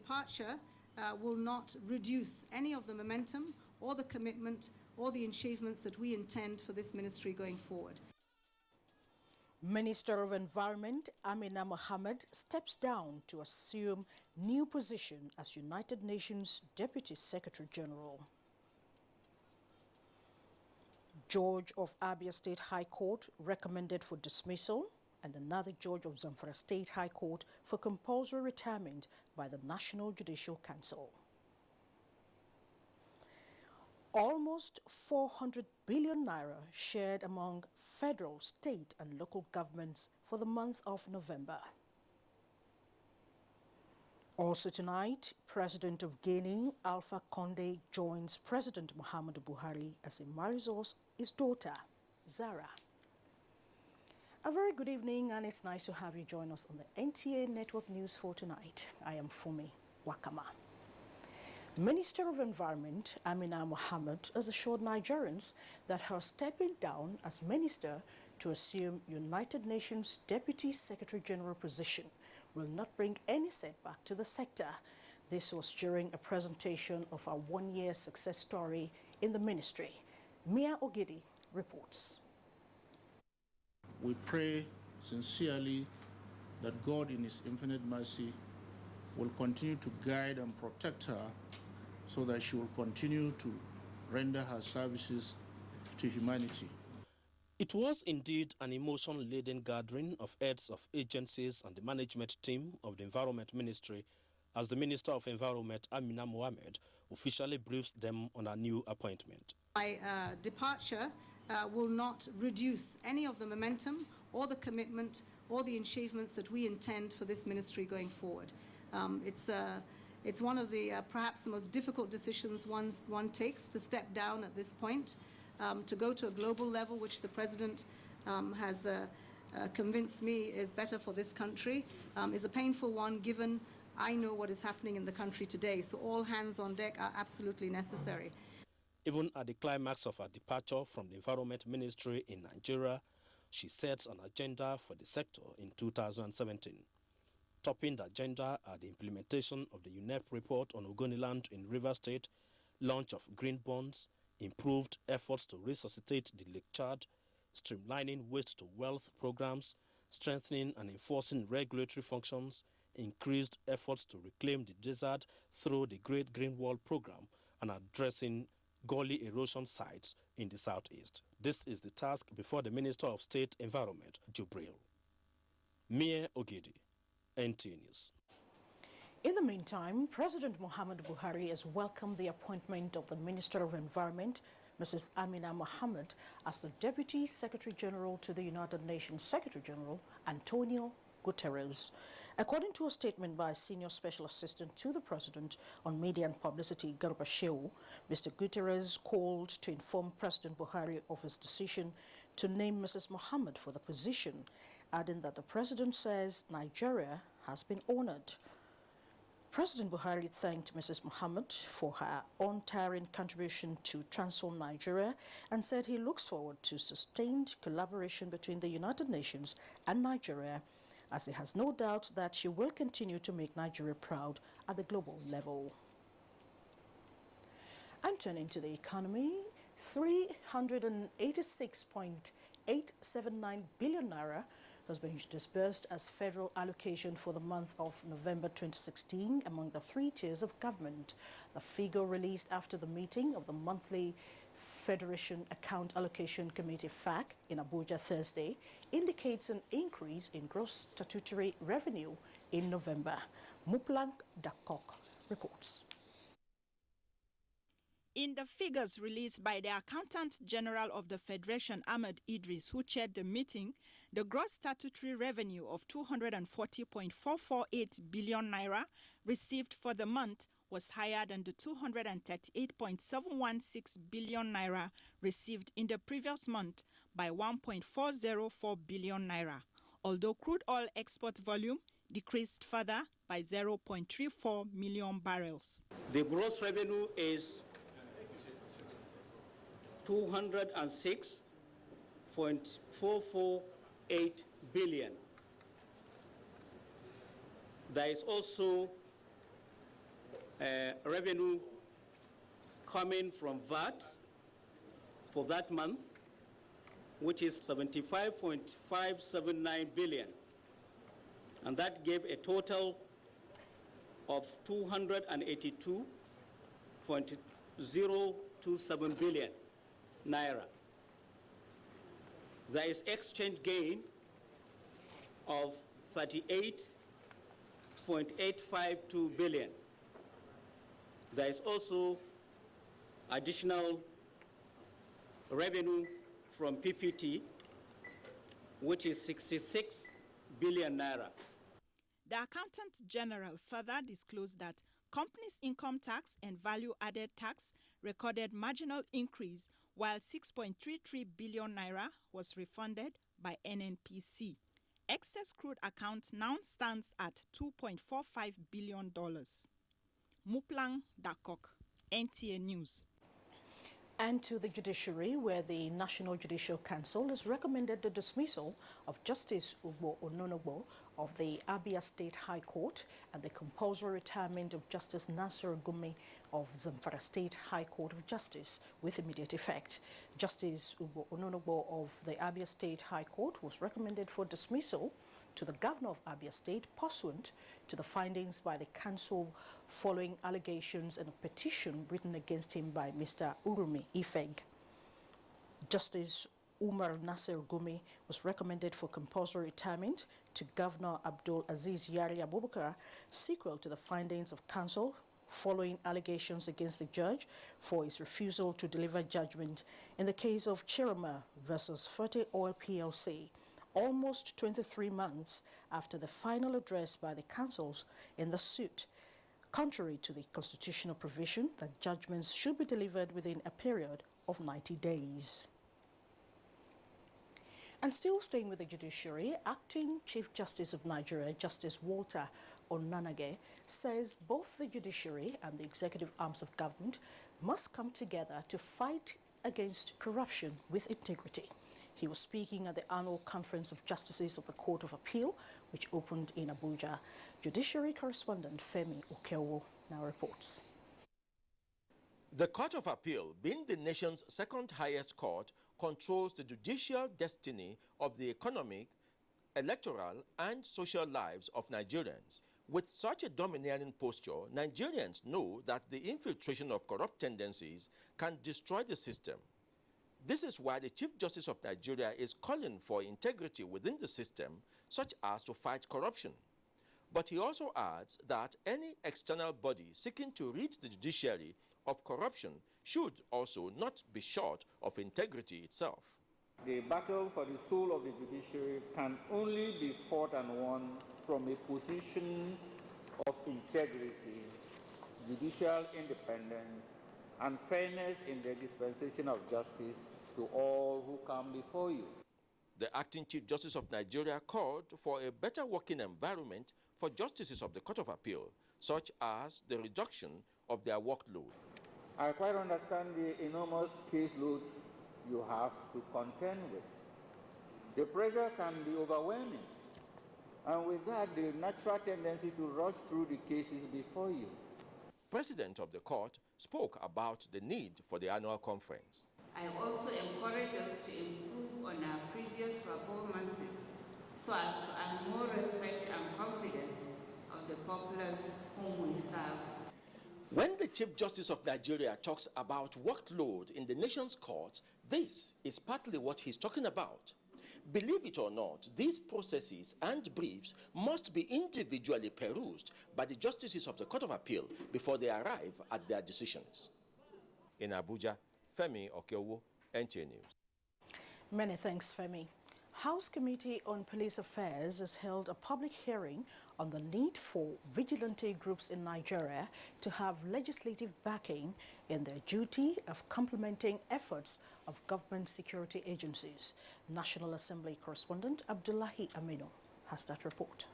departure will not reduce any of the momentum or the commitment or the achievements that we intend for this ministry going forward. Minister of Environment Amina Mohammed steps down to assume new position as United Nations Deputy Secretary General. Judge of Abia State High Court recommended for dismissal, and another judge of Zamfara State High Court for compulsory retirement by the National Judicial Council. Almost 400 billion naira shared among federal, state and local governments for the month of November. Also tonight, President of Guinea, Alpha Condé, joins President Muhammadu Buhari as he marries his daughter, Zara. A very good evening, and it's nice to have you join us on the NTA Network News for tonight. I am Fumi Wakama. Minister of Environment Amina Mohammed has assured Nigerians that her stepping down as minister to assume United Nations Deputy Secretary General position will not bring any setback to the sector. This was during a presentation of our one-year success story in the ministry. Mia Ogidi reports. We pray sincerely that God in His infinite mercy will continue to guide and protect her so that she will continue to render her services to humanity. It was indeed an emotion-laden gathering of heads of agencies and the management team of the Environment Ministry as the Minister of Environment, Amina Mohammed, officially briefs them on her new appointment. My departure will not reduce any of the momentum or the commitment or the achievements that we intend for this ministry going forward. It's one of the perhaps the most difficult decisions one takes to step down at this point, to go to a global level, which the President has convinced me is better for this country, is a painful one given I know what is happening in the country today. So all hands on deck are absolutely necessary. Even at the climax of her departure from the Environment Ministry in Nigeria, she sets an agenda for the sector in 2017. Topping the agenda are the implementation of the UNEP report on Ogoniland in Rivers State, launch of green bonds, improved efforts to resuscitate the Lake Chad, streamlining waste-to-wealth programs, strengthening and enforcing regulatory functions, increased efforts to reclaim the desert through the Great Green Wall program, and addressing gully erosion sites in the southeast. This is the task before the Minister of State Environment, Jubril. Mia Ogidi, NT News. In the meantime, President Muhammadu Buhari has welcomed the appointment of the Minister of Environment, Mrs. Amina Mohammed, as the Deputy Secretary General to the United Nations Secretary General, Antonio Guterres. According to a statement by Senior Special Assistant to the President on Media and Publicity, Garba Shehu, Mr. Guterres called to inform President Buhari of his decision to name Mrs. Mohammed for the position, adding that the President says Nigeria has been honored. President Buhari thanked Mrs. Mohammed for her untiring contribution to transform Nigeria and said he looks forward to sustained collaboration between the United Nations and Nigeria, as he has no doubt that she will continue to make Nigeria proud at the global level. And turning to the economy, 386.879 billion naira has been disbursed as federal allocation for the month of November 2016 among the three tiers of government. The figure released after the meeting of the monthly Federation Account Allocation Committee FAC in Abuja Thursday indicates an increase in gross statutory revenue in November. Muplank Dakok reports. In the figures released by the Accountant General of the Federation, Ahmed Idris, who chaired the meeting, the gross statutory revenue of 240.448 billion naira received for the month was higher than the 238.716 billion naira received in the previous month by 1.404 billion naira, although crude oil export volume decreased further by 0.34 million barrels. The gross revenue is 206.448 billion. There is also revenue coming from VAT for that month, which is 75.579 billion. And that gave a total of 282.027 billion naira. There is exchange gain of 38.852 billion. There is also additional revenue from PPT, which is 66 billion naira. The Accountant General further disclosed that companies' income tax and value-added tax recorded marginal increase, while 6.33 billion naira was refunded by NNPC. Excess crude account now stands at $2.45 billion. Muplang Dakok, NTA News. And to the judiciary, where the National Judicial Council has recommended the dismissal of Justice Ugbo Ononogbo of the Abia State High Court and the compulsory retirement of Justice Nasir Gumi of Zamfara State High Court of Justice with immediate effect. Justice Ugbo Ononogbo of the Abia State High Court was recommended for dismissal to the Governor of Abia State pursuant to the findings by the Council following allegations and a petition written against him by Mr. Urumi Ifeg. Justice Umar Nasir Gumi was recommended for compulsory retirement to Governor Abdul Aziz Yari Abubakar, sequel to the findings of Council following allegations against the judge for his refusal to deliver judgment in the case of Chiroma versus Fertig Oil PLC, almost 23 months after the final address by the councils in the suit, contrary to the constitutional provision that judgments should be delivered within a period of 90 days. And still staying with the judiciary, Acting Chief Justice of Nigeria, Justice Walter Onanage, says both the judiciary and the executive arms of government must come together to fight against corruption with integrity. He was speaking at the annual conference of justices of the Court of Appeal, which opened in Abuja. Judiciary correspondent Femi Okeowo now reports. The Court of Appeal, being the nation's second highest court, controls the judicial destiny of the economic, electoral, and social lives of Nigerians. With such a domineering posture, Nigerians know that the infiltration of corrupt tendencies can destroy the system. This is why the Chief Justice of Nigeria is calling for integrity within the system, such as to fight corruption. But he also adds that any external body seeking to rid the judiciary of corruption should also not be short of integrity itself. The battle for the soul of the judiciary can only be fought and won from a position of integrity, judicial independence, and fairness in the dispensation of justice to all who come before you. The Acting Chief Justice of Nigeria called for a better working environment for justices of the Court of Appeal, such as the reduction of their workload. I quite understand the enormous caseloads you have to contend with. The pressure can be overwhelming, and with that, the natural tendency to rush through the cases before you. President of the court spoke about the need for the annual conference. I also encourage us to improve on our previous performances so as to earn more respect and confidence of the populace whom we serve. When the Chief Justice of Nigeria talks about workload in the nation's courts, this is partly what he's talking about. Believe it or not, these processes and briefs must be individually perused by the justices of the Court of Appeal before they arrive at their decisions. In Abuja, Femi Okeowo, NTA News. Many thanks, Femi. House Committee on Police Affairs has held a public hearing on the need for vigilante groups in Nigeria to have legislative backing in their duty of complementing efforts of government security agencies. National Assembly correspondent Abdullahi Aminu has that report.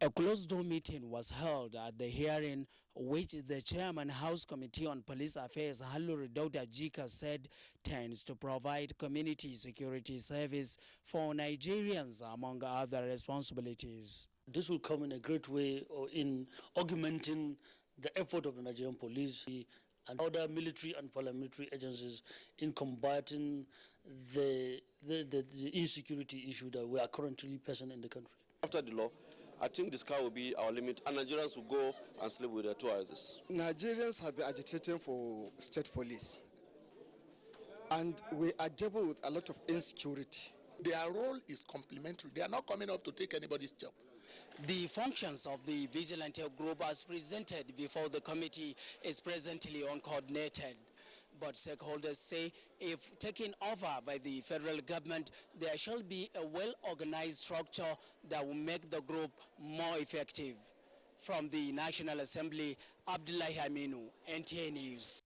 A closed-door meeting was held at the hearing, which the chairman House Committee on Police Affairs, Halluru Dauda Jika, said tends to provide community security service for Nigerians, among other responsibilities. This will come in a great way in augmenting the effort of the Nigerian police and other military and paramilitary agencies in combating the insecurity issue that we are currently facing in the country. After the law, I think the sky will be our limit, and Nigerians will go and sleep with their two eyes. Nigerians have been agitating for state police, and we are dealing with a lot of insecurity. Their role is complementary. They are not coming up to take anybody's job. The functions of the vigilante group as presented before the committee is presently uncoordinated. But stakeholders say if taken over by the federal government, there shall be a well-organized structure that will make the group more effective. From the National Assembly, Abdullahi Aminu, NTA News.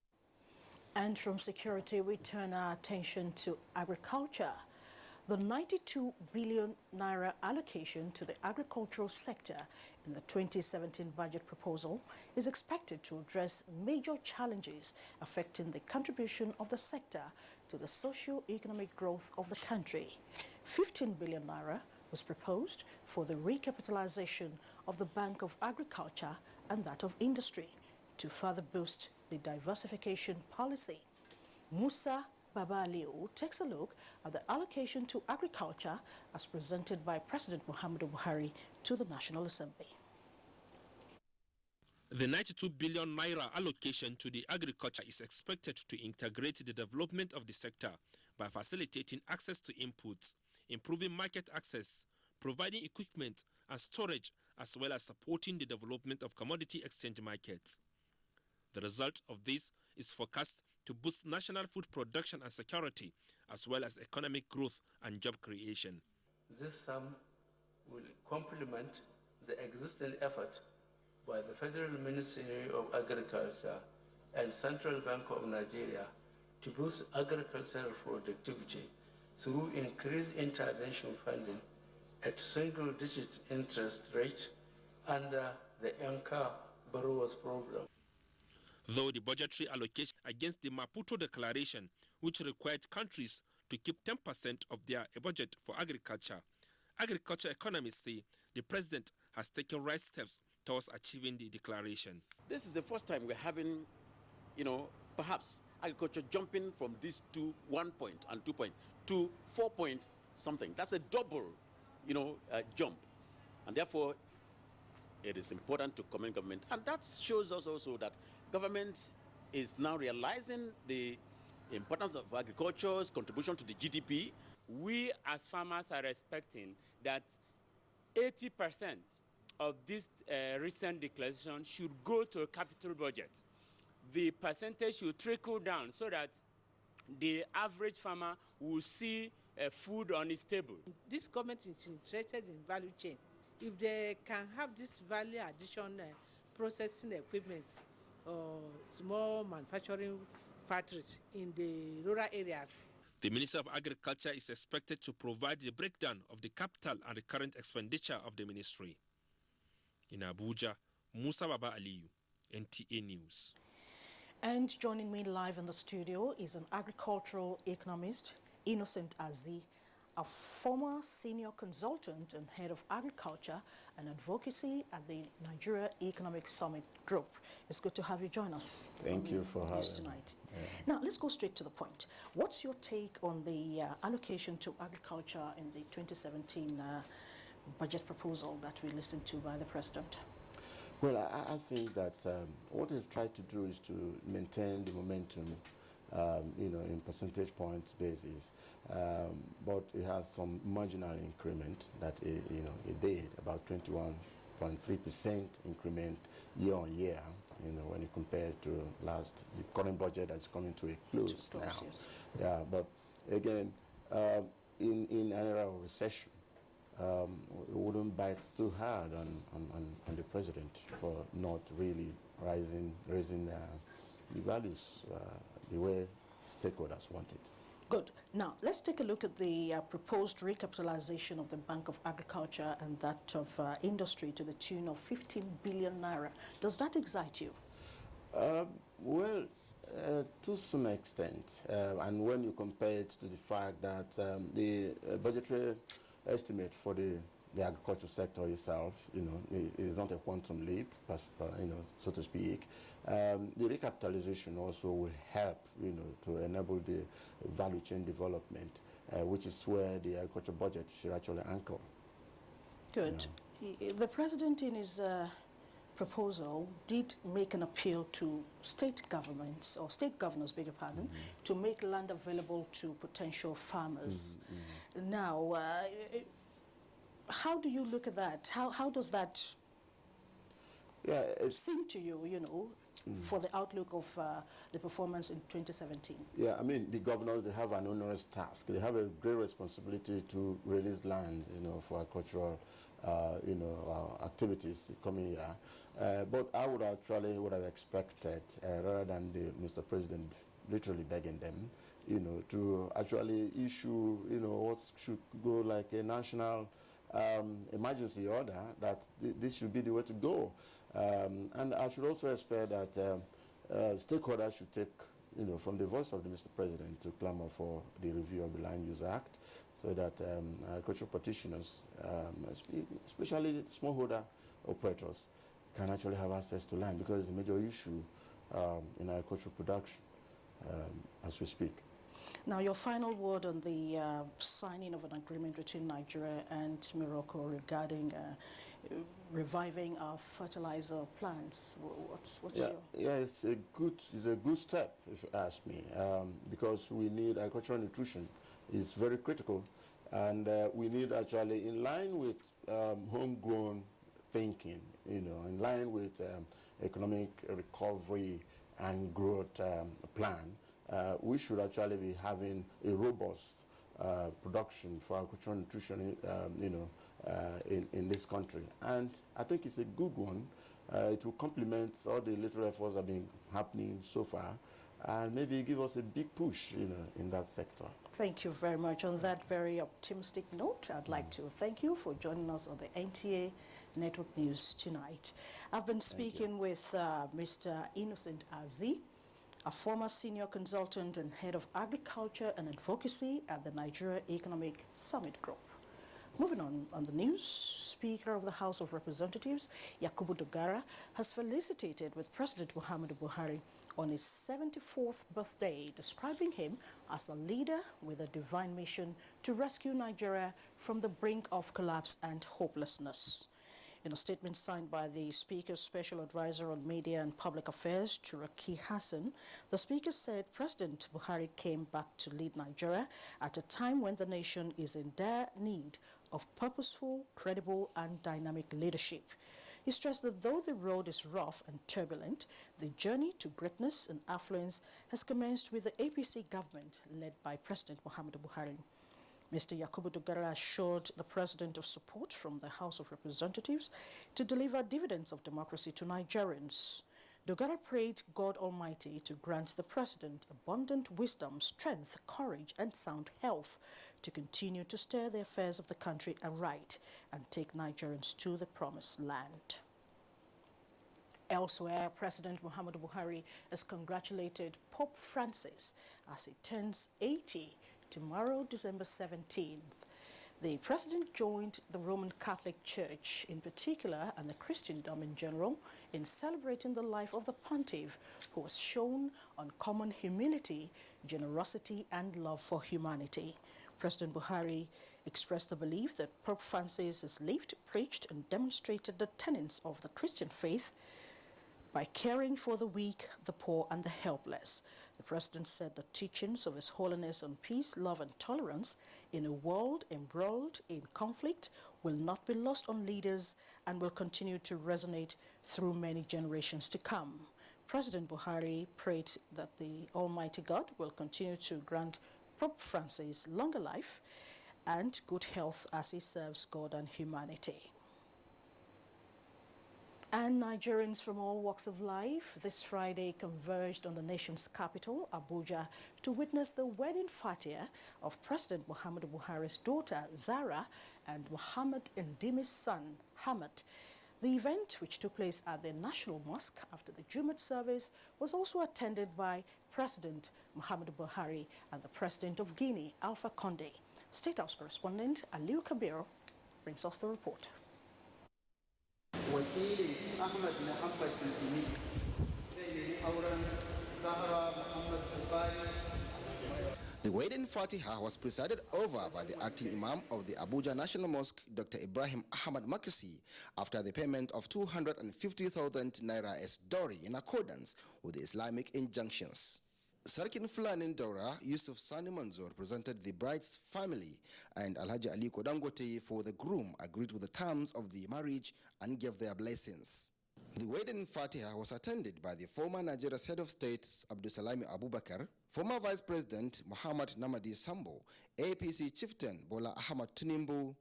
And from security, we turn our attention to agriculture. The 92 billion naira allocation to the agricultural sector in the 2017 budget proposal is expected to address major challenges affecting the contribution of the sector to the socio-economic growth of the country. 15 billion naira was proposed for the recapitalization of the Bank of Agriculture and that of Industry to further boost the diversification policy. Musa Baba Aliu takes a look at the allocation to agriculture as presented by President Muhammadu Buhari to the National Assembly. The 92 billion naira allocation to the agriculture is expected to integrate the development of the sector by facilitating access to inputs, improving market access, providing equipment and storage, as well as supporting the development of commodity exchange markets. The result of this is forecast to boost national food production and security, as well as economic growth and job creation. This sum will complement the existing effort by the Federal Ministry of Agriculture and Central Bank of Nigeria to boost agricultural productivity through increased intervention funding at single-digit interest rate under the Anchor Borrowers Program. Though the budgetary allocation against the Maputo Declaration, which required countries to keep 10% of their budget for agriculture economists say the president has taken right steps towards achieving the declaration. This is the first time we're having, perhaps agriculture jumping from these 1 point and 2 point to 4 point something. That's a double, jump. And therefore, it is important to commend government. And that shows us also that government is now realizing the importance of agriculture's contribution to the GDP. We as farmers are expecting that 80% of this recent declaration should go to a capital budget. The percentage should trickle down so that the average farmer will see food on his table. This government is interested in value chain. If they can have this value addition processing equipment or small manufacturing factories in the rural areas. The Minister of Agriculture is expected to provide the breakdown of the capital and the current expenditure of the ministry. In Abuja, Musa Baba Aliu, NTA News. And joining me live in the studio is an agricultural economist, Innocent Azi, a former senior consultant and head of agriculture and advocacy at the Nigeria Economic Summit Group. It's good to have you join us. Thank you for having me tonight. Yeah. Now, let's go straight to the point. What's your take on the allocation to agriculture in the 2017 budget proposal that we listened to by the president? Well, I think that what he's tried to do is to maintain the momentum, in percentage points basis. But it has some marginal increment that it did, about 21.3% increment year on year, when you compare it to the current budget that's coming to a close now. Yes. Yeah, but again, in an era of recession, it wouldn't bite too hard on the president for not really raising the values the way stakeholders want it. Good. Now, let's take a look at the proposed recapitalization of the Bank of Agriculture and that of Industry to the tune of 15 billion naira. Does that excite you? Well, to some extent, and when you compare it to the fact that the budgetary estimate for the agriculture sector itself, is not a quantum leap, so to speak. The recapitalization also will help, to enable the value chain development, which is where the agriculture budget should actually anchor. Good. The president, in his proposal, did make an appeal to state governments, or state governors, beg your pardon, to make land available to potential farmers. Now, how do you look at that? How does that seem to you, for the outlook of the performance in 2017? Yeah, I mean, the governors, they have an onerous task. They have a great responsibility to release land, for agricultural, activities the coming year. But I would have expected, rather than Mr. President literally begging them, to actually issue, what should go like a national emergency order, that this should be the way to go. And I should also expect that stakeholders should take, from the voice of the Mr. President to clamor for the review of the Land Use Act, so that agricultural practitioners, especially smallholder operators, can actually have access to land, because it's a major issue in agricultural production as we speak. Now, your final word on the signing of an agreement between Nigeria and Morocco regarding reviving our fertilizer plants. What's your... Yeah, it's a good step, if you ask me, because we need agricultural nutrition. It's very critical, and we need actually, in line with homegrown thinking, in line with economic recovery and growth plan, we should actually be having a robust production for agricultural nutrition, in this country. And I think it's a good one. It will complement all the little efforts that have been happening so far, and maybe give us a big push, in that sector. Thank you very much. On that very optimistic note, I'd like to thank you for joining us on the NTA Network News tonight. I've been speaking with Mr. Innocent Azi, a former senior consultant and head of agriculture and advocacy at the Nigeria Economic Summit Group. Moving on the news, Speaker of the House of Representatives, Yakubu Dogara, has felicitated with President Muhammadu Buhari on his 74th birthday, describing him as a leader with a divine mission to rescue Nigeria from the brink of collapse and hopelessness. In a statement signed by the Speaker's Special Advisor on Media and Public Affairs, Turaki Hassan, the Speaker said President Buhari came back to lead Nigeria at a time when the nation is in dire need of purposeful, credible, and dynamic leadership. He stressed that though the road is rough and turbulent, the journey to greatness and affluence has commenced with the APC government led by President Muhammadu Buhari. Mr. Yakubu Dogara assured the President of support from the House of Representatives to deliver dividends of democracy to Nigerians. Dogara prayed God Almighty to grant the President abundant wisdom, strength, courage, and sound health to continue to steer the affairs of the country aright and take Nigerians to the promised land. Elsewhere, President Muhammadu Buhari has congratulated Pope Francis as he turns 80 tomorrow, December 17th. The president joined the Roman Catholic Church in particular and the Christendom in general in celebrating the life of the pontiff, who was shown uncommon humility, generosity, and love for humanity. President Buhari expressed the belief that Pope Francis has lived, preached, and demonstrated the tenets of the Christian faith by caring for the weak, the poor, and the helpless. The president said the teachings of His Holiness on peace, love, and tolerance in a world embroiled in conflict will not be lost on leaders and will continue to resonate through many generations to come. President Buhari prayed that the Almighty God will continue to grant Pope Francis longer life and good health as he serves God and humanity. And Nigerians from all walks of life this Friday converged on the nation's capital, Abuja, to witness the wedding fatia of President Muhammadu Buhari's daughter, Zara, and Muhammad Ndimi's son, Hamad. The event, which took place at the National Mosque after the Jumat service, was also attended by President Muhammadu Buhari and the President of Guinea, Alpha Condé. State House correspondent Aliu Kabir brings us the report. The wedding Fatiha was presided over by the acting Imam of the Abuja National Mosque, Dr. Ibrahim Ahmad Makisi, after the payment of 250,000 naira as dowry in accordance with the Islamic injunctions. Sarkin Fulani Daura, Yusuf Sani Manzoor, presented the bride's family, and Alhaji Ali Kodangote for the groom agreed with the terms of the marriage and gave their blessings. The wedding Fatiha was attended by the former Nigeria's head of state, Abdusalami Abubakar, former Vice President Muhammad Namadi Sambo, APC chieftain Bola Ahmad Tunimbu,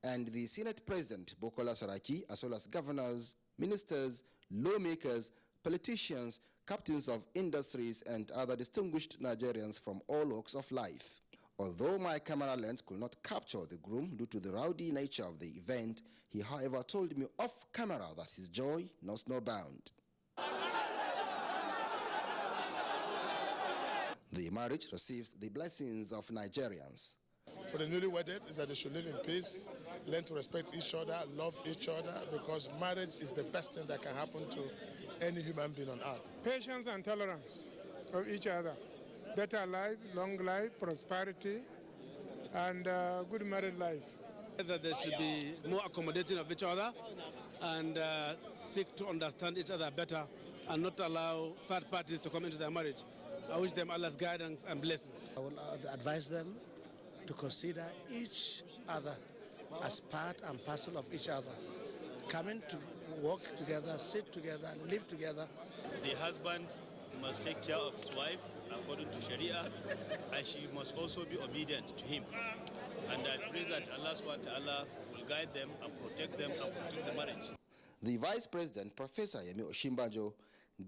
and the Senate President Bokola Saraki, as well as governors, ministers, lawmakers, politicians, captains of industries, and other distinguished Nigerians from all walks of life. Although my camera lens could not capture the groom due to the rowdy nature of the event, he however told me off camera that his joy knows no bound. The marriage receives the blessings of Nigerians. For the newly wedded is that they should live in peace, learn to respect each other, love each other, because marriage is the best thing that can happen to any human being on earth. Patience and tolerance of each other. Better life, long life, prosperity, and good married life. That they should be more accommodating of each other and seek to understand each other better and not allow third parties to come into their marriage. I wish them Allah's guidance and blessings. I will advise them to consider each other as part and parcel of each other. Coming to work together, sit together, live together. The husband must take care of his wife according to Sharia, and she must also be obedient to him. And I pray that Allah subhanahu wa ta'ala will guide them and protect the marriage. The Vice President, Professor Yemi Oshimbajo,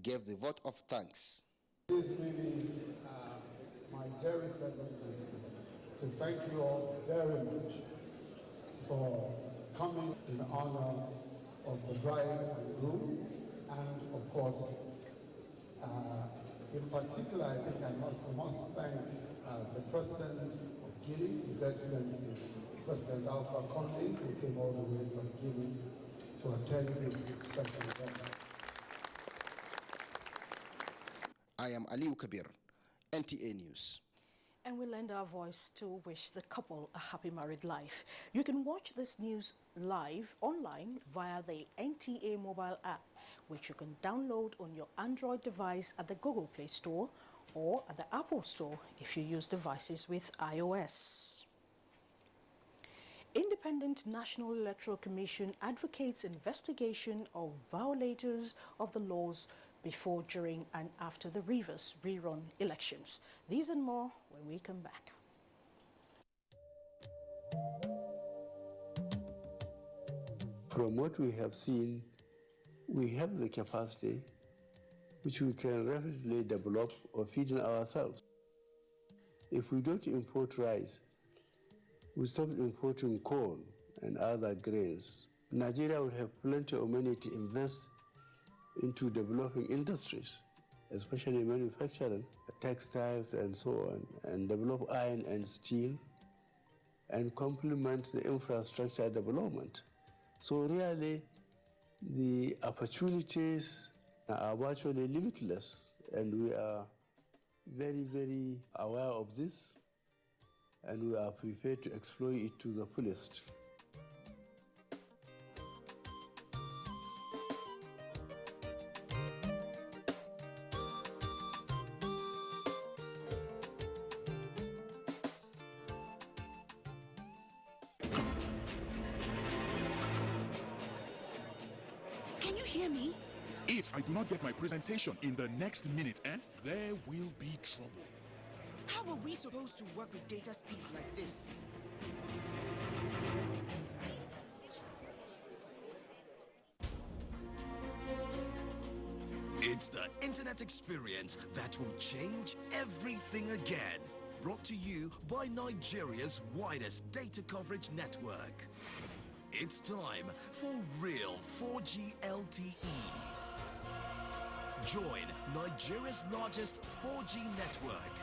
gave the vote of thanks. It is really my very pleasant duty to thank you all very much for coming in honor of the bride and groom, and of course, in particular, I think I must thank the President of Guinea, His Excellency President Alpha Condé, who came all the way from Guinea to attend this special event. I am Aliu Kabir, NTA News. And we lend our voice to wish the couple a happy married life. You can watch this news live online via the NTA mobile app, which you can download on your Android device at the Google Play Store or at the Apple Store if you use devices with iOS. Independent National Electoral Commission advocates investigation of violators of the laws before, during, and after the Rivers rerun elections. These and more when we come back. From what we have seen, we have the capacity which we can rapidly develop or feed in ourselves. If we don't import rice, we stop importing corn and other grains, Nigeria will have plenty of money to invest into developing industries, especially manufacturing, textiles and so on, and develop iron and steel, and complement the infrastructure development. So really, the opportunities are virtually limitless, and we are very, very aware of this, and we are prepared to exploit it to the fullest. Can you hear me? If I do not get my presentation in the next minute, there will be trouble. How are we supposed to work with data speeds like this? It's the internet experience that will change everything again. Brought to you by Nigeria's widest data coverage network. It's time for real 4G LTE. Join Nigeria's largest 4G network.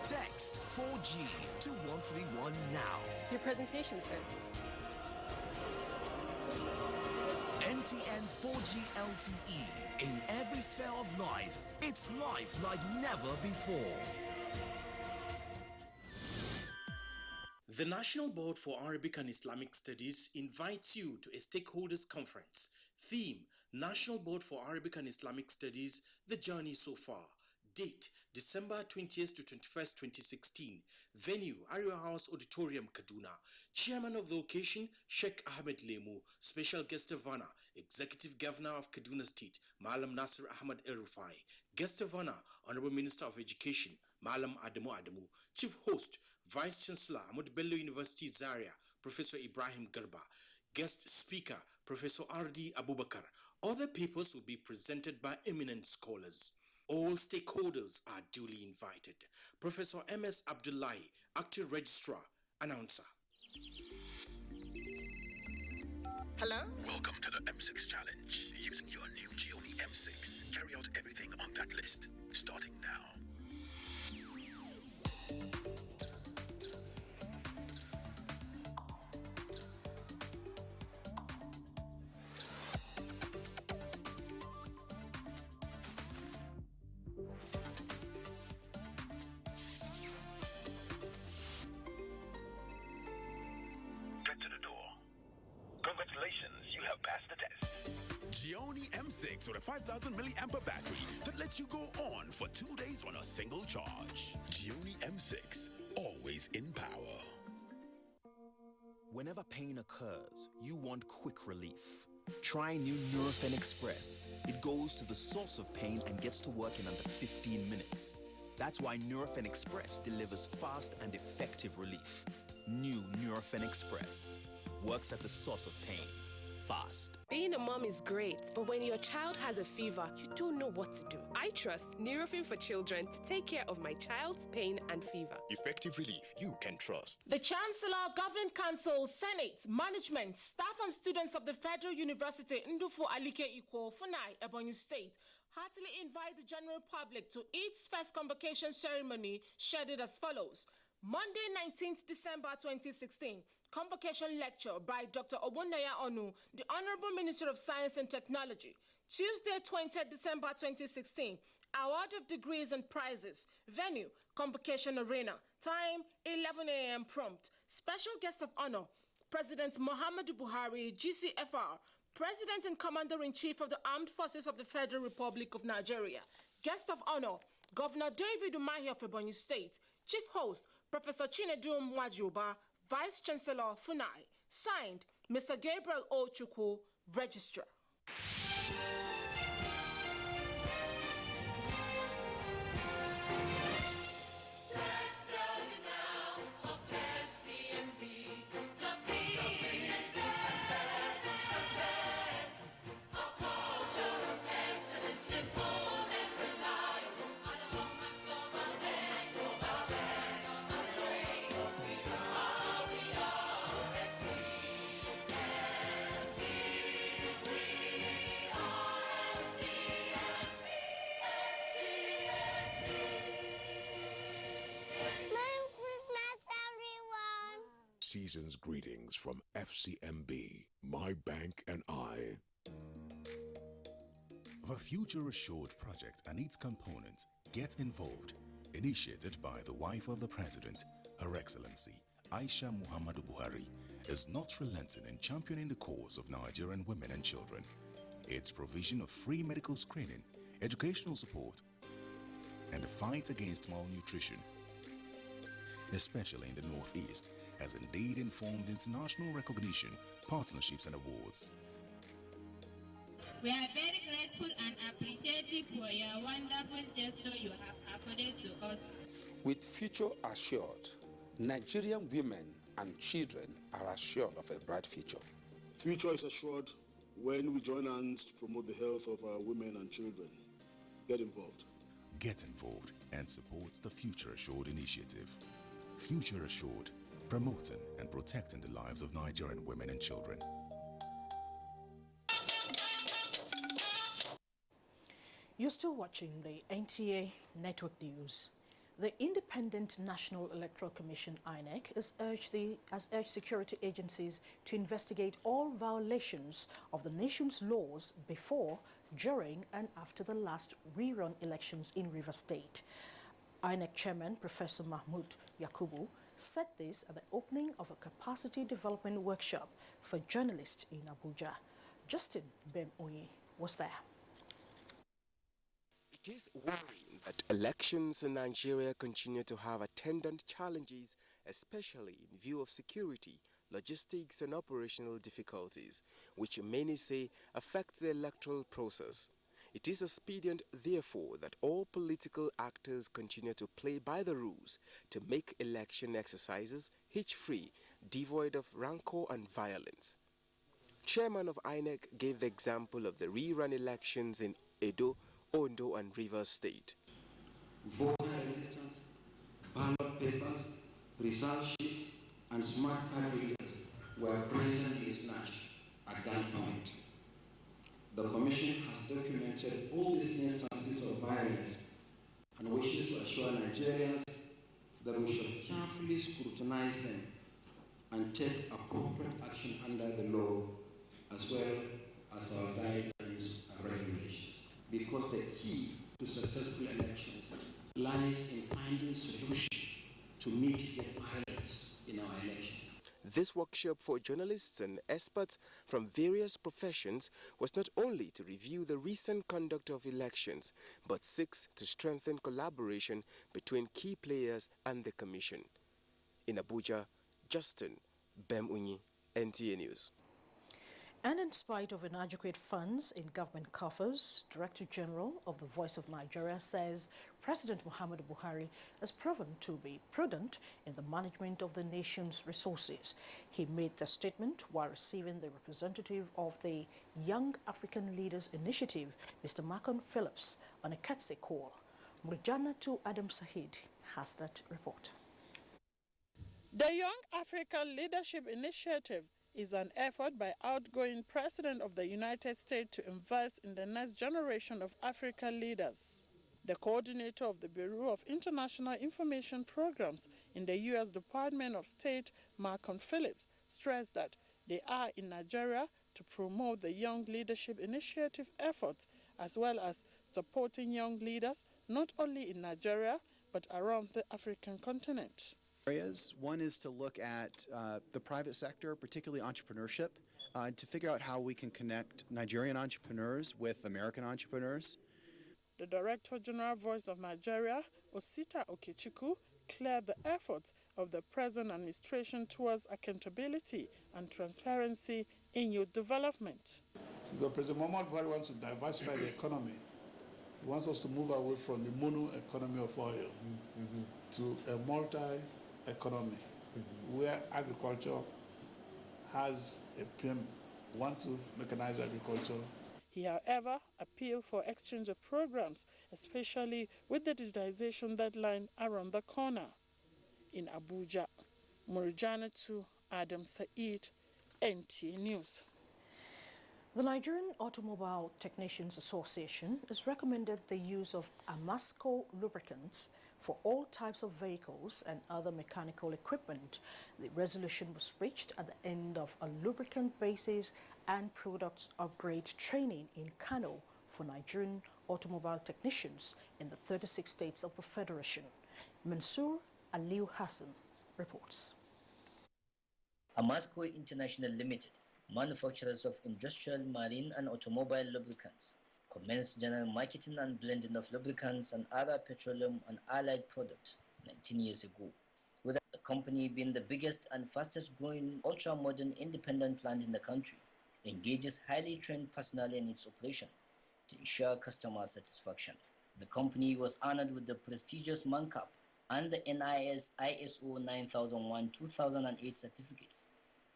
Text 4G to 131 now. Your presentation, sir. NTN 4G LTE. In every sphere of life, it's life like never before. The National Board for Arabic and Islamic Studies invites you to a stakeholders conference. Theme: National Board for Arabic and Islamic Studies, The Journey So Far. Date: December 20th to 21st, 2016. Venue: Aria House Auditorium, Kaduna. Chairman of the occasion: Sheikh Ahmed Lemu. Special guest of honor: Executive Governor of Kaduna State, Malam Nasir Ahmad El-Rufai. Guest of honor: Honorable Minister of Education, Malam Adamu Adamu. Chief host: Vice Chancellor, Ahmad Bello University, Zaria, Professor Ibrahim Garba. Guest speaker: Professor R.D. Abubakar. Other papers will be presented by eminent scholars. All stakeholders are duly invited. Professor M.S. Abdullahi, Acting Registrar, Announcer. Hello? Welcome to the M6 Challenge. Using your new Gioni M6, carry out everything on that list, starting now. Gioni M6 with a 5,000 milliampere battery that lets you go on for 2 days on a single charge. Gioni M6, always in power. Whenever pain occurs, you want quick relief. Try new Nurofen Express. It goes to the source of pain and gets to work in under 15 minutes. That's why Nurofen Express delivers fast and effective relief. New Nurofen Express works at the source of pain. Fast. Being a mom is great, but when your child has a fever, you don't know what to do. I trust Nurofen for Children to take care of my child's pain and fever. Effective relief you can trust. The Chancellor, Governing Council, Senate, Management, staff and students of the Federal University Ndufu Alike Ikwo, Funai, Ebonyi State, heartily invite the general public to its first convocation ceremony scheduled as follows. Monday, 19th December 2016, convocation lecture by Dr. Obunaya Onu, the Honorable Minister of Science and Technology. Tuesday, 20th December 2016, award of degrees and prizes. Venue, Convocation Arena. Time, 11 a.m. prompt. Special guest of honor, President Muhammadu Buhari, GCFR, President and Commander-in-Chief of the Armed Forces of the Federal Republic of Nigeria. Guest of honor, Governor David Umahi of Ebonyi State. Chief host, Professor Chinedu Mwajuba, Vice Chancellor Funai. Signed, Mr. Gabriel O. Chukwu, Registrar. Season's greetings from FCMB, My Bank and I. The Future Assured project and its components get involved. Initiated by the wife of the President, Her Excellency Aisha Muhammadu Buhari, is not relenting in championing the cause of Nigerian women and children. Its provision of free medical screening, educational support, and the fight against malnutrition, especially in the Northeast, has indeed informed international recognition, partnerships, and awards. We are very grateful and appreciative for your wonderful gesture you have accorded to us. With Future Assured, Nigerian women and children are assured of a bright future. Future is assured when we join hands to promote the health of our women and children. Get involved. Get involved and support the Future Assured initiative. Future Assured, promoting and protecting the lives of Nigerian women and children. You're still watching the NTA Network News. The Independent National Electoral Commission, INEC, has urged security agencies to investigate all violations of the nation's laws before, during and after the last rerun elections in Rivers State. INEC Chairman Professor Mahmoud Yakubu said this at the opening of a capacity development workshop for journalists in Abuja. Justin Bem-Oye was there. It is worrying that elections in Nigeria continue to have attendant challenges, especially in view of security, logistics and operational difficulties, which many say affect the electoral process. It is expedient, therefore, that all political actors continue to play by the rules to make election exercises hitch-free, devoid of rancor and violence. Chairman of INEC gave the example of the rerun elections in Edo, Ondo and Rivers State. Voter registers, ballot papers, result sheets and smart card readers were brazenly snatched at gunpoint. The Commission has documented all these instances of violence and wishes to assure Nigerians that we should carefully scrutinize them and take appropriate action under the law as well as our guidelines and regulations. Because the key to successful elections lies in finding solutions to mitigate violence in our elections. This workshop for journalists and experts from various professions was not only to review the recent conduct of elections, but seeks to strengthen collaboration between key players and the Commission. In Abuja, Justin Bem-Oye, NTA News. And in spite of inadequate funds in government coffers, Director General of the Voice of Nigeria says President Muhammadu Buhari has proven to be prudent in the management of the nation's resources. He made the statement while receiving the representative of the Young African Leaders Initiative, Mr. Malcolm Phillips, on a courtesy call. Murjanatu Adam Sahid has that report. The Young African Leadership Initiative is an effort by outgoing President of the United States to invest in the next generation of African leaders. The coordinator of the Bureau of International Information Programs in the U.S. Department of State, Malcolm Phillips, stressed that they are in Nigeria to promote the Young Leadership Initiative efforts as well as supporting young leaders not only in Nigeria but around the African continent. Areas. One is to look at the private sector, particularly entrepreneurship, to figure out how we can connect Nigerian entrepreneurs with American entrepreneurs. The Director General Voice of Nigeria, Osita Okechukwu, cleared the efforts of the present administration towards accountability and transparency in youth development. Because President Muhammadu Buhari wants to diversify the economy. He wants us to move away from the mono economy of oil to a multi-economy where agriculture has a premium. We want to mechanize agriculture. He, however, appealed for exchange of programs, especially with the digitization deadline around the corner. In Abuja, Murjanatu Adam Said, NTA News. The Nigerian Automobile Technicians Association has recommended the use of Amasco lubricants for all types of vehicles and other mechanical equipment. The resolution was reached at the end of a lubricant basis and products upgrade training in Kano for Nigerian automobile technicians in the 36 states of the Federation. Mansour Aliu Hassan reports. Amasco International Limited, manufacturers of industrial, marine and automobile lubricants, commenced general marketing and blending of lubricants and other petroleum and allied products 19 years ago, with the company being the biggest and fastest growing ultra-modern independent plant in the country. Engages highly trained personnel in its operation to ensure customer satisfaction. The company was honored with the prestigious MANCAP and the NIS ISO 9001-2008 certificates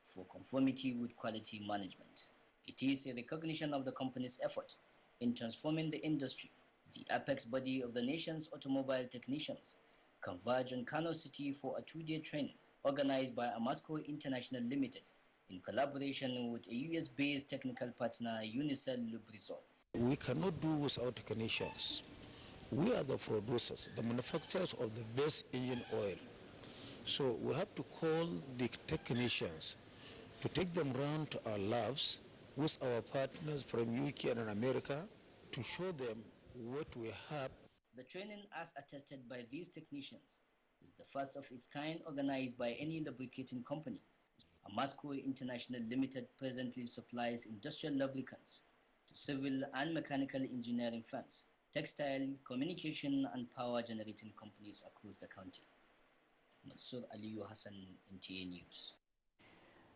for conformity with quality management. It It is a recognition of the company's effort in transforming the industry. The apex body of the nation's automobile technicians converge on Kano City for a 2-day training organized by Amasco International Limited in collaboration with a US-based technical partner Unicel Lubrizol. We cannot do without technicians. We are the producers, the manufacturers of the best engine oil. So we have to call the technicians to take them around to our labs with our partners from UK and America to show them what we have. The training, as attested by these technicians, is the first of its kind organized by any lubricating company. Amasco International Limited presently supplies industrial lubricants to civil and mechanical engineering firms, textile, communication, and power generating companies across the county. Mansur Aliyu Hassan, NTA News.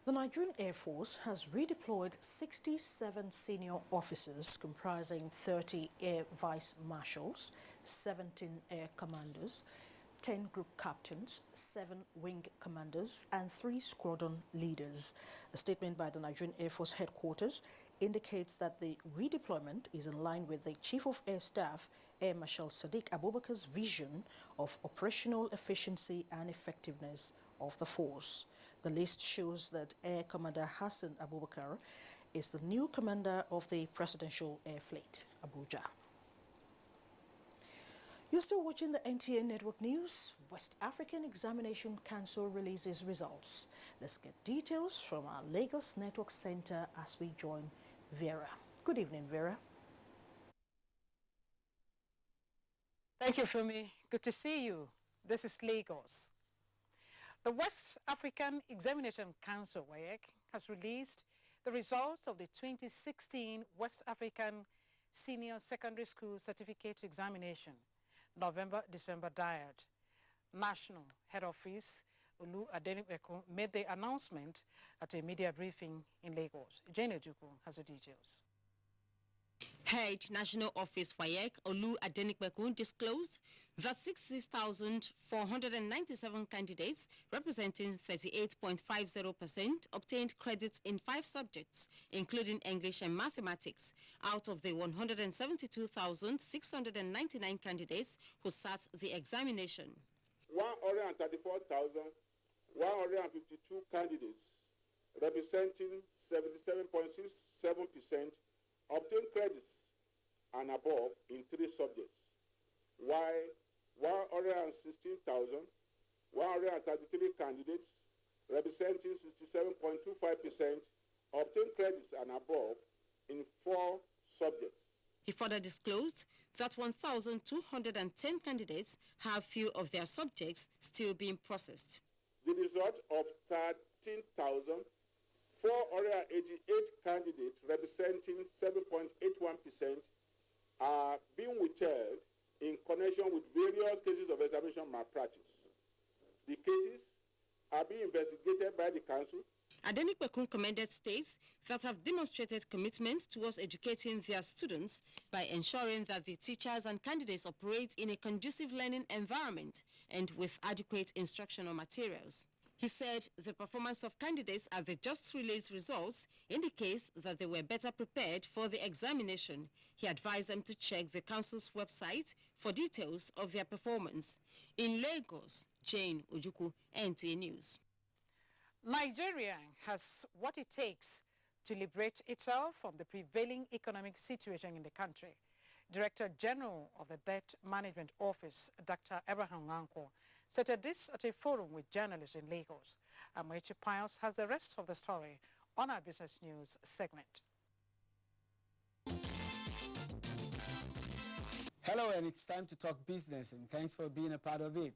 The Nigerian Air Force has redeployed 67 senior officers comprising 30 air vice marshals, 17 air commanders, 10 group captains, 7 wing commanders, and 3 squadron leaders. A statement by the Nigerian Air Force headquarters indicates that the redeployment is in line with the Chief of Air Staff, Air Marshal Sadiq Abubakar's vision of operational efficiency and effectiveness of the force. The list shows that Air Commander Hassan Abubakar is the new commander of the Presidential Air Fleet, Abuja. You're still watching the NTA Network News. West African Examination Council releases results. Let's get details from our Lagos Network Center as we join Vera. Good evening, Vera. Thank you, Fumi. Good to see you. This is Lagos. The West African Examination Council, WAEC, has released the results of the 2016 West African Senior Secondary School Certificate Examination, November-December diet. National Head Office, Olu Adenipeko, made the announcement at a media briefing in Lagos. Jane Ojuku has the details. Head National Office WAEC Olu Adenipeko disclosed that 60,497 candidates, representing 38.50%, obtained credits in 5 subjects, including English and mathematics, out of the 172,699 candidates who sat the examination. 134,152 candidates, representing 77.67%, obtained credits and above in 3 subjects, while 116,133 candidates, representing 67.25%, obtained credits and above in 4 subjects. He further disclosed that 1,210 candidates have few of their subjects still being processed. The result of 13,488 candidates, representing 7.81%, are being withheld in connection with various cases of examination malpractice. The cases are being investigated by the council. Adenipekun commended states that have demonstrated commitment towards educating their students by ensuring that the teachers and candidates operate in a conducive learning environment and with adequate instructional materials. He said the performance of candidates at the just released results indicates that they were better prepared for the examination. He advised them to check the council's website for details of their performance. In Lagos, Jane Ojuku, NTA News. Nigeria has what it takes to liberate itself from the prevailing economic situation in the country. Director General of the Debt Management Office, Dr. Abraham Nwankwo, stated this at a forum with journalists in Lagos. Amoechi Pius has the rest of the story on our Business News segment. Hello, and it's time to talk business, and thanks for being a part of it.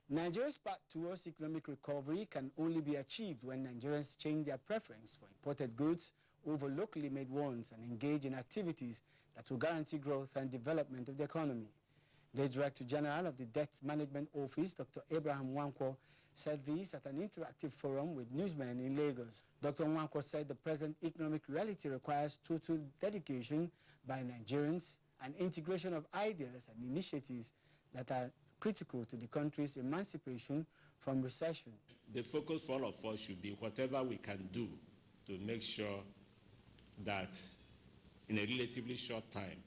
Nigeria's path towards economic recovery can only be achieved when Nigerians change their preference for imported goods over locally made ones and engage in activities that will guarantee growth and development of the economy. The Director General of the Debt Management Office, Dr. Abraham Nwankwo, said this at an interactive forum with newsmen in Lagos. Dr. Nwankwo said the present economic reality requires total dedication by Nigerians and integration of ideas and initiatives that are critical to the country's emancipation from recession. The focus for all of us should be whatever we can do to make sure that in a relatively short time,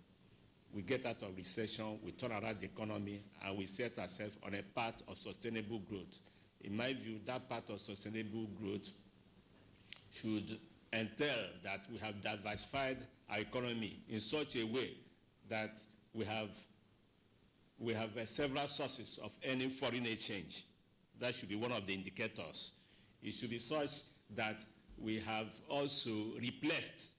we get out of recession, we turn around the economy, and we set ourselves on a path of sustainable growth. In my view, that path of sustainable growth should entail that we have diversified our economy in such a way that we have several sources of earning foreign exchange. That should be one of the indicators. It should be such that we have also replaced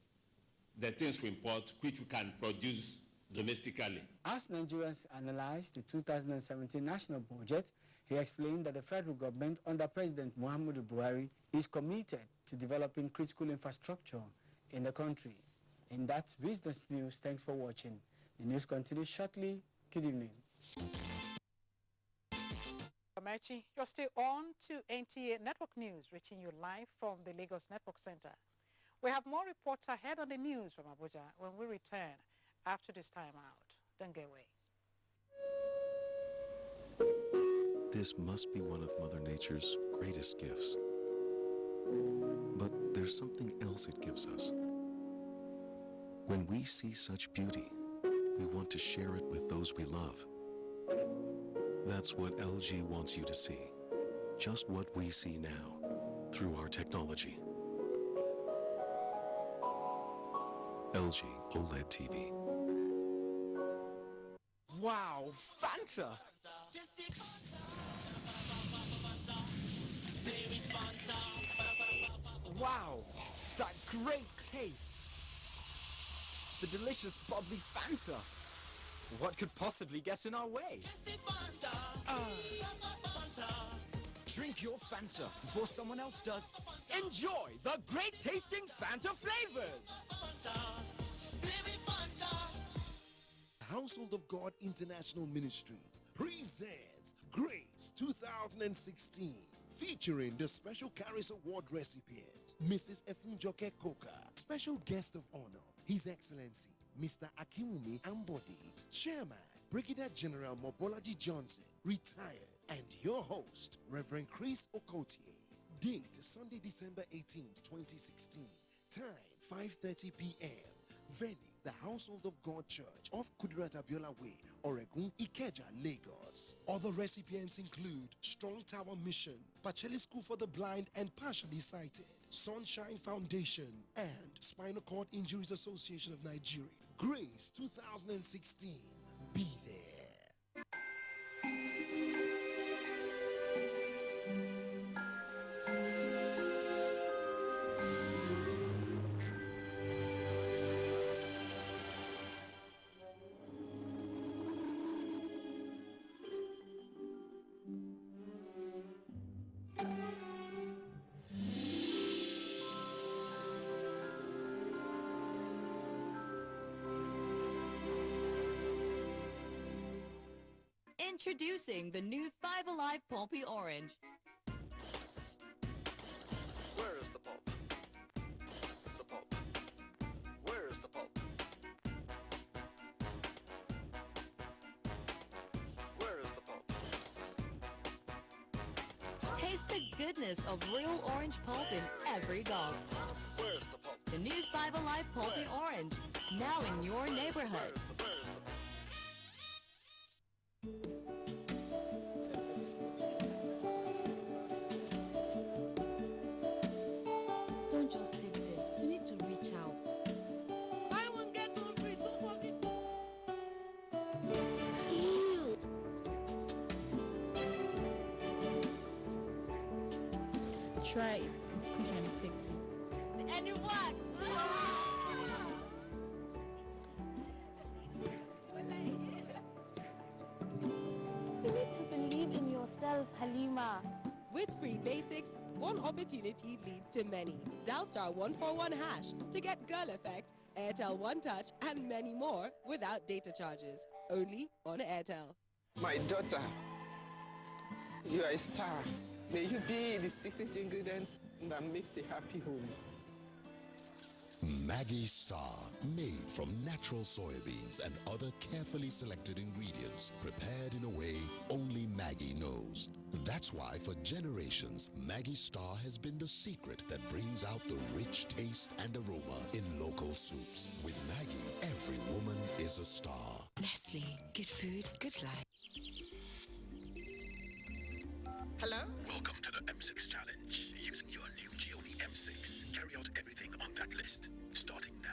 the things we import, which we can produce domestically. As Nigerians analyzed the 2017 national budget, he explained that the federal government under President Muhammadu Buhari is committed to developing critical infrastructure in the country. In that business news, thanks for watching. The news continues shortly. Good evening. Amachi, you're still on to NTA Network News, reaching you live from the Lagos Network Center. We have more reports ahead on the news from Abuja when we return after this time out. Don't get away. This must be one of Mother Nature's greatest gifts. But there's something else it gives us. When we see such beauty, we want to share it with those we love. That's what LG wants you to see. Just what we see now, through our technology. LG OLED TV. Wow, Fanta! Wow, that great taste! The delicious bubbly Fanta! What could possibly get in our way? Drink your Fanta before someone else does. Enjoy the great tasting Fanta flavors! Household of God International Ministries presents Grace 2016, featuring the Special Caris Award recipient, Mrs. Efunjoke Koka. Special guest of honor, His Excellency, Mr. Akinwumi Ambodi, Chairman, Brigadier General Mobolaji Johnson, retired, and your host, Reverend Chris Okotie. Date, Sunday, December 18th, 2016. Time, 5:30 p.m. Venue, the Household of God Church of Kudirat Abiola Way, Oregun, Ikeja, Lagos. Other recipients include Strong Tower Mission, Pacheli School for the Blind and Partially Sighted, Sunshine Foundation, and Spinal Cord Injuries Association of Nigeria. Grace 2016. Be there. Introducing the new 5 Alive Pulpy Orange. Where is the pulp? The pulp. Where is the pulp? Where is the pulp? Taste the goodness of real orange pulp in every gulp. Where is the pulp? The new 5 Alive Pulpy Orange, now in your neighborhood. Don't just sit there. You need to reach out. I won't get to free 2 Ew. Try it. It's quick and effective. And it worked. You need to believe in yourself, Halima. With free basics, one opportunity leads to many. Dial *141# to get Girl Effect, Airtel One Touch, and many more without data charges. Only on Airtel. My daughter, you are a star. May you be the secret ingredients that makes a happy home. Maggi Star, made from natural soybeans and other carefully selected ingredients, prepared in a way only Maggi knows. That's why for generations, Maggi Star has been the secret that brings out the rich taste and aroma in local soups. With Maggi, every woman is a star. Nestle, good food, good life. Hello? Welcome to the M6 Challenge. Using your new Gioni M6, carry out everything on that list, starting now.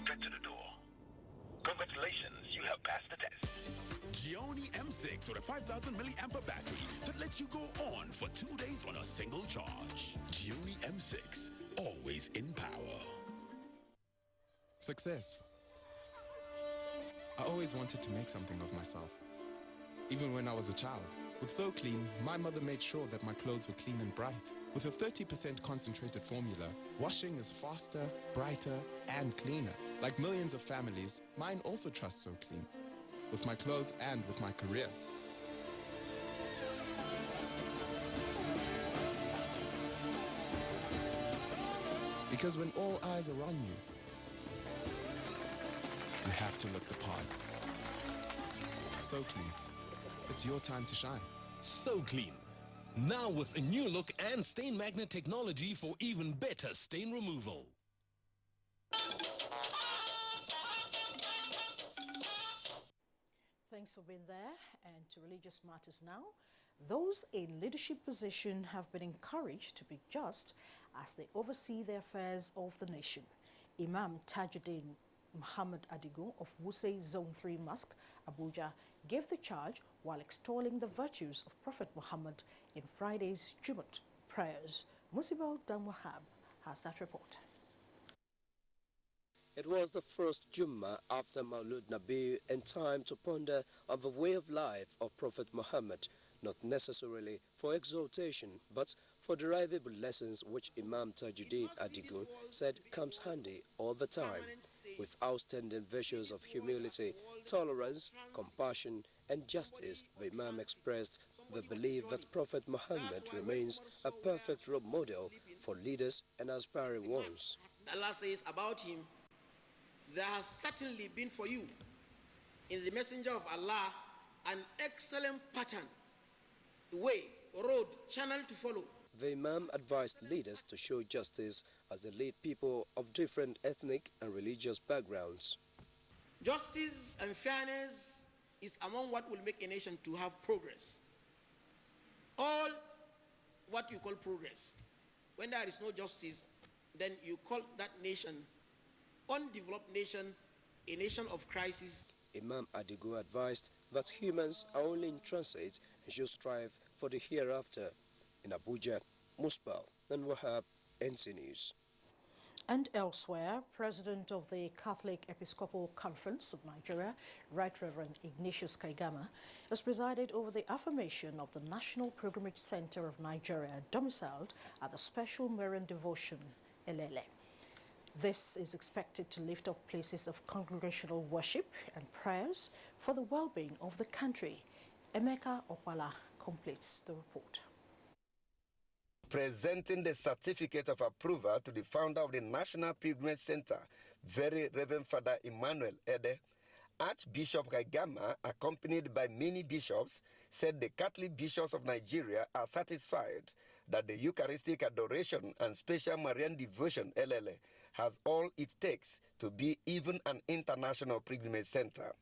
Get to the door. Congratulations, you have passed the test. Gioni M6 with a 5,000 milliamp battery that lets you go on for 2 days on a single charge. Gioni M6, always in power. Success. I always wanted to make something of myself. Even when I was a child. With So Clean, my mother made sure that my clothes were clean and bright. With a 30% concentrated formula, washing is faster, brighter, and cleaner. Like millions of families, mine also trust So Clean. With my clothes and with my career. Because when all eyes are on you, you have to look the part. So Clean. It's your time to shine. So Clean. Now with a new look and stain magnet technology for even better stain removal. Thanks for being there. And to religious matters now. Those in leadership position have been encouraged to be just as they oversee the affairs of the nation. Imam Tajuddin Muhammad Adigo of Wuse Zone 3 Mosque, Abuja, gave the charge while extolling the virtues of Prophet Muhammad in Friday's Jumat prayers. Musibal Damwahab has that report. It was the first Jummah after Maulud Nabi and time to ponder on the way of life of Prophet Muhammad, not necessarily for exaltation, but for derivable lessons which Imam Tajuddin Adigo said comes handy all the time. With outstanding virtues of humility, tolerance, compassion, and justice, the Imam expressed the belief that Prophet Muhammad remains a perfect role model for leaders and aspiring ones. Allah says about him, there has certainly been for you in the messenger of Allah an excellent pattern, way, road, channel to follow. The Imam advised leaders to show justice as they lead people of different ethnic and religious backgrounds. Justice and fairness is among what will make a nation to have progress. All what you call progress. When there is no justice, then you call that nation, undeveloped nation, a nation of crisis. Imam Adigo advised that humans are only in transit and should strive for the hereafter. In Abuja, Musbal and Wahab, NC News. And elsewhere, President of the Catholic Episcopal Conference of Nigeria, Right Reverend Ignatius Kaigama, has presided over the affirmation of the National Pilgrimage Center of Nigeria, domiciled at the Special Marian Devotion, Elele. This is expected to lift up places of congregational worship and prayers for the well-being of the country. Emeka Opala completes the report. Presenting the certificate of approval to the founder of the National Pilgrimage Center, Very Reverend Father Emmanuel Ede, Archbishop Kaigama, accompanied by many bishops, said the Catholic bishops of Nigeria are satisfied that the Eucharistic adoration and special Marian devotion LLA has all it takes to be even an international pilgrimage center.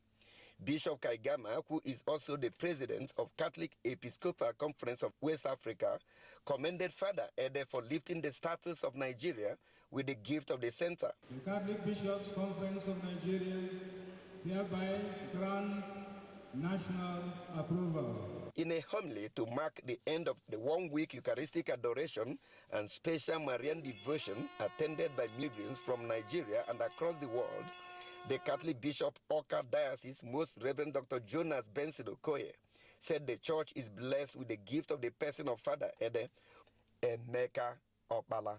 Bishop Kaigama, who is also the president of Catholic Episcopal Conference of West Africa, commended Father Ede for lifting the status of Nigeria with the gift of the center. The Catholic Bishops' Conference of Nigeria hereby grants national approval. In a homily to mark the end of the one-week Eucharistic adoration and special Marian devotion attended by pilgrims from Nigeria and across the world, the Catholic Bishop Oka Diocese, Most Reverend Dr. Jonas Benson Okoye, said the church is blessed with the gift of the person of Father Ede Emeka Okpala.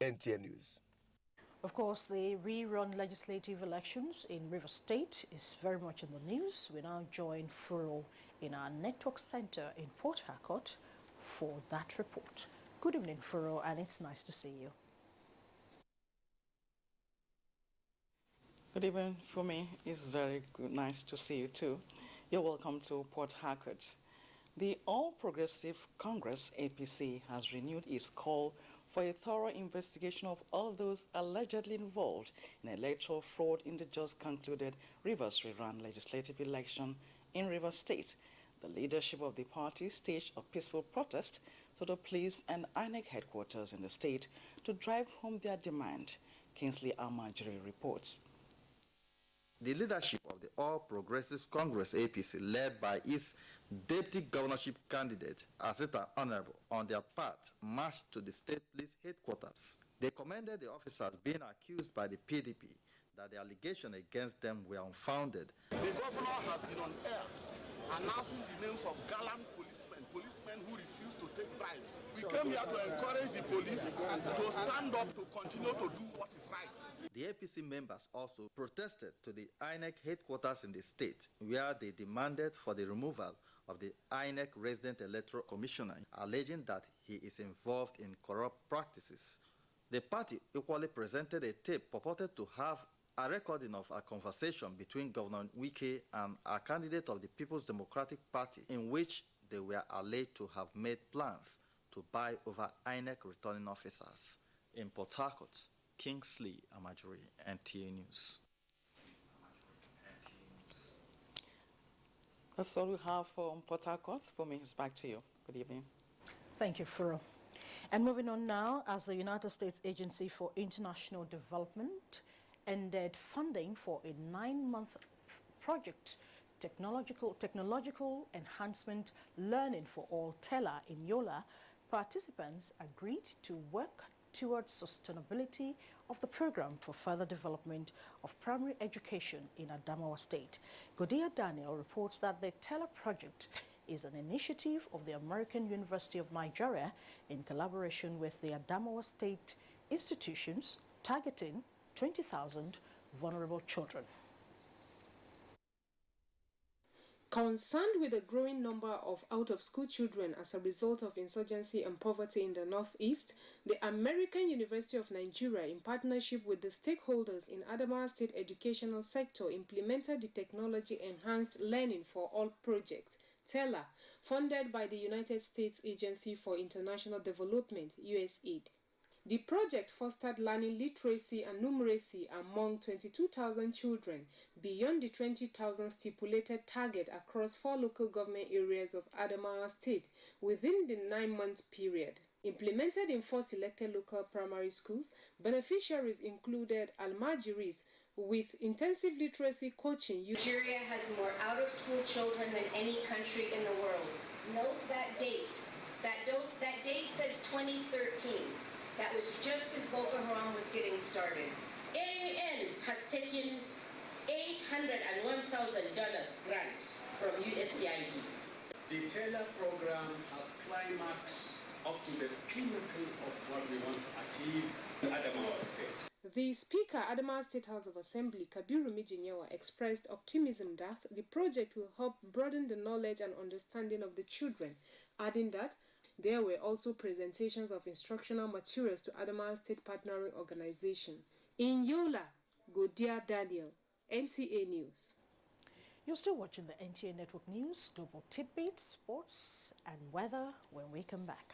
NTA News. Of course, the rerun legislative elections in Rivers State is very much in the news. We now join Furo in our network center in Port Harcourt for that report. Good evening, Furo, and it's nice to see you. Good evening, Fumi. It's very good, nice to see you too. You're welcome to Port Harcourt. The All Progressive Congress, APC, has renewed its call for a thorough investigation of all those allegedly involved in electoral fraud in the just concluded Rivers Rerun legislative election in Rivers State. The leadership of the party staged a peaceful protest to the police and INEC headquarters in the state to drive home their demand. Kingsley Amajiri reports. The leadership of the All Progressives Congress APC, led by its deputy governorship candidate, Asita Honorable, on their part, marched to the state police headquarters. They commended the officers being accused by the PDP that the allegations against them were unfounded. The governor has been on air announcing the names of gallant policemen who refuse to take bribes. We came here to encourage the police to stand up to continue to do what is right. The APC members also protested to the INEC headquarters in the state, where they demanded for the removal of the INEC resident electoral commissioner, alleging that he is involved in corrupt practices. The party equally presented a tape purported to have a recording of a conversation between Governor Wike and a candidate of the People's Democratic Party, in which they were alleged to have made plans to buy over INEC returning officers. In Port Harcourt, Kingsley Amajori, NTA News. That's all we have for Port Harcourt. For me, it's back to you. Good evening. Thank you, Furo. And moving on now, as the United States Agency for International Development ended funding for a 9-month project, technological enhancement learning for all TELA in Yola, participants agreed to work towards sustainability of the program for further development of primary education in Adamawa State. Godia Daniel reports that the TELA project is an initiative of the American University of Nigeria in collaboration with the Adamawa State institutions, targeting 20,000 vulnerable children. Concerned with the growing number of out-of-school children as a result of insurgency and poverty in the Northeast, the American University of Nigeria, in partnership with the stakeholders in Adamawa State educational sector, implemented the Technology Enhanced Learning for All project, TELA, funded by the United States Agency for International Development, USAID. The project fostered learning literacy and numeracy among 22,000 children beyond the 20,000 stipulated target across 4 local government areas of Adamawa State within the 9-month period. Implemented in 4 selected local primary schools, beneficiaries included Almajiris with intensive literacy coaching. Nigeria has more out-of-school children than any country in the world. Note that date. That date says 2013. That was just as Boko Haram was getting started. AUN has taken $801,000 grant from USAID. The TELA program has climaxed up to the pinnacle of what we want to achieve in Adamawa State. The Speaker, Adamawa State House of Assembly, Kabiru Mijinyewa, expressed optimism that the project will help broaden the knowledge and understanding of the children, adding that there were also presentations of instructional materials to Adamawa State partnering organizations. In Yola, Godia Daniel, NTA News. You're still watching the NTA Network News, Global Tidbits, Sports and Weather when we come back.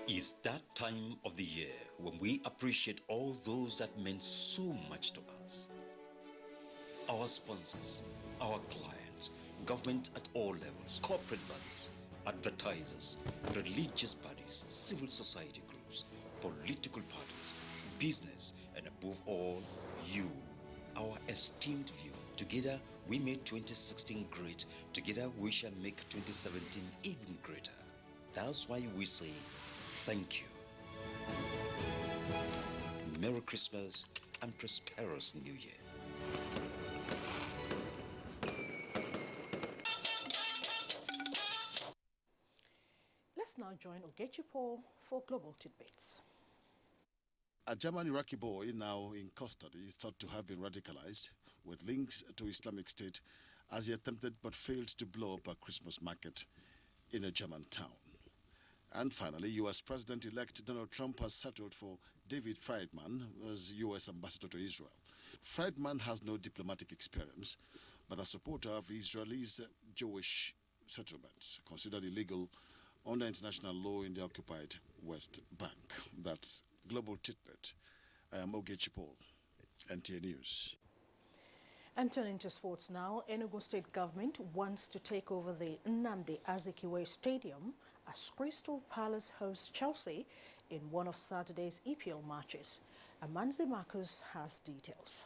It's that time of the year when we appreciate all those that meant so much to us. Our sponsors, our clients, government at all levels, corporate bodies, advertisers, religious bodies, civil society groups, political parties, business, and above all, you, our esteemed viewer. Together, we made 2016 great. Together, we shall make 2017 even greater. That's why we say thank you. Merry Christmas and prosperous New Year. Let's now join Ogechi Paul for Global Tidbits. A German Iraqi boy now in custody is thought to have been radicalized with links to Islamic State as he attempted but failed to blow up a Christmas market in a German town. And finally, U.S. President-elect Donald Trump has settled for David Friedman as U.S. ambassador to Israel. Friedman has no diplomatic experience, but a supporter of Israel's Jewish settlements, considered illegal under international law in the occupied West Bank. That's Global Tidbit. I am Ogechi Paul, NTA News. And turning to sports now, Enugu State Government wants to take over the Nnamdi Azikiwe Stadium as Crystal Palace hosts Chelsea in one of Saturday's EPL matches. Amanzi Marcus has details.